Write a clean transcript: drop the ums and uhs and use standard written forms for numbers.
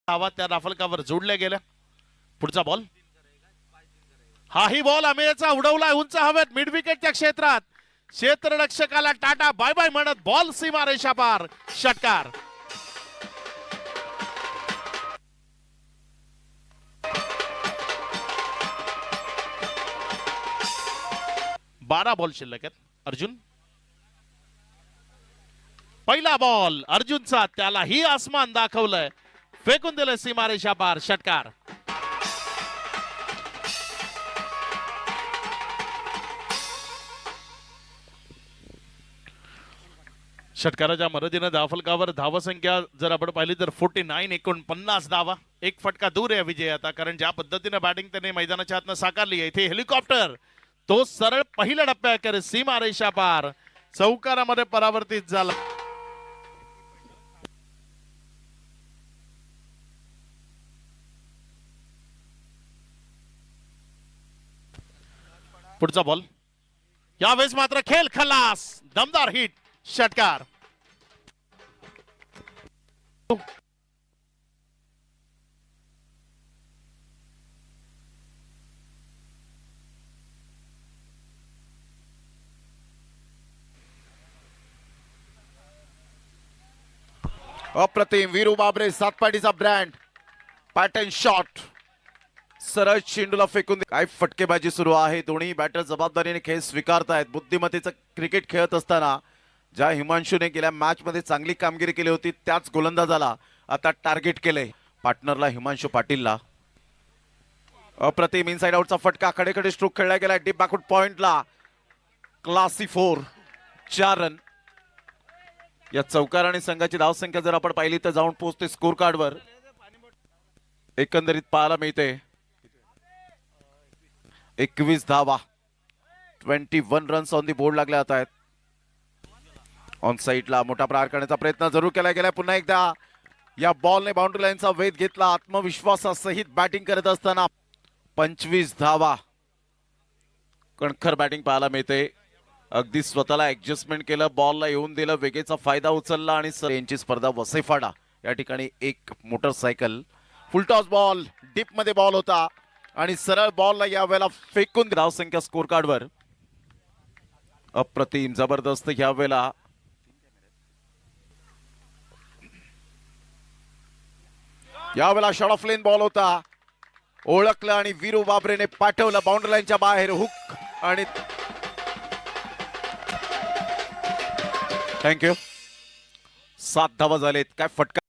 धावा त्या राफलकावर जोडल्या गेल्या। पुढचा बॉल, हाही बॉल अमेयचा उडवला उंच हवेत मिड विकेटच्या क्षेत्रात। क्षेत्ररक्षकाला टाटा बाय बाय म्हणत बॉल सीमा रेषा पार, षटकार। बारा बॉल शिल्लक आहेत। अर्जुन, पहिला बॉल अर्जुनचा, त्याला ही आसमान दाखवलंय, फेकून दिलं सीमारेषा पार, षटकार। षटकाराच्या मदतीने धावफलकावर धावसंख्या जर आपण पाहिली तर 49, 49 धावा, एक फटका दूर आहे विजय आता। कारण ज्या पद्धतीने बॅटिंग त्याने मैदानाच्या आतनं साकारली आहे, इथे हेलिकॉप्टर तो सरळ पहिल्या टप्प्याकडे सीमारेषा पार, चौकारामध्ये परावर्तित झाला। पुढचा बॉल, यावेळेस मात्र खेळ खलास, दमदार हिट, षटकार। अप्रतिम वीरू बाबरे, सातपाटीचा ब्रँड, पॅटर्न शॉट, सरळ चेंडूला फेकून काय फटकेबाजी सुरू आहे। दोन्ही बॅटर जबाबदारीने खेळ स्वीकारतायत। बुद्धिमत्तेचं क्रिकेट खेळत असताना ज्या हिमांशूने गेल्या मॅच मध्ये चांगली कामगिरी केली होती, त्याच गोलंदाजाला आता टार्गेट केलंय, पार्टनरला हिमांशू पाटीलला। अप्रतिम इनसाइड आउटचा फटका, खडेखडे स्ट्रोक खेळला गेला डीप बॅकवर्ड पॉइंटला, क्लासी 4, 4 रन। या चौकार आणि संघाची धावसंख्या जर आपण पाहिली तर जाऊन पोहोचते स्कोर कार्डवर, एकंदरीत पाहायला मिळते 21 धावा, 21 रन्स ऑन दी बोर्ड लागल्या आहेत। ऑन साइडला मोठा प्रहार करण्याचा प्रयत्न जरूर केला गेला। पुन्हा एकदा या बॉलने बाउंड्री लाईनचा वेध घेतला। आत्मविश्वासासहित बॅटिंग करत असताना 25 धावा, कणखर बॅटिंग पाहायला मिळते। अगदी स्वतःला ऍडजस्टमेंट केलं, बॉलला येऊन दिलं, वेगेचा फायदा उचलला आणि यांची स्पर्धा वसईफाडा या ठिकाणी एक मोटरसायकल। फुलटॉस बॉल, डीप मध्ये बॉल होता आणि सरळ बॉलला यावेळेला फेकून धावसंख्या स्कोर कार्डवर। अप्रतिम जबरदस्त यावेळेला शॉर्ट ऑफ लेन बॉल होता, ओळखलं आणि वीरू बाबरेने पाठवलं बाउंड्री लाईनच्या बाहेर, हुक आणि थँक्यू। 7 धावा झालेत, काय फटका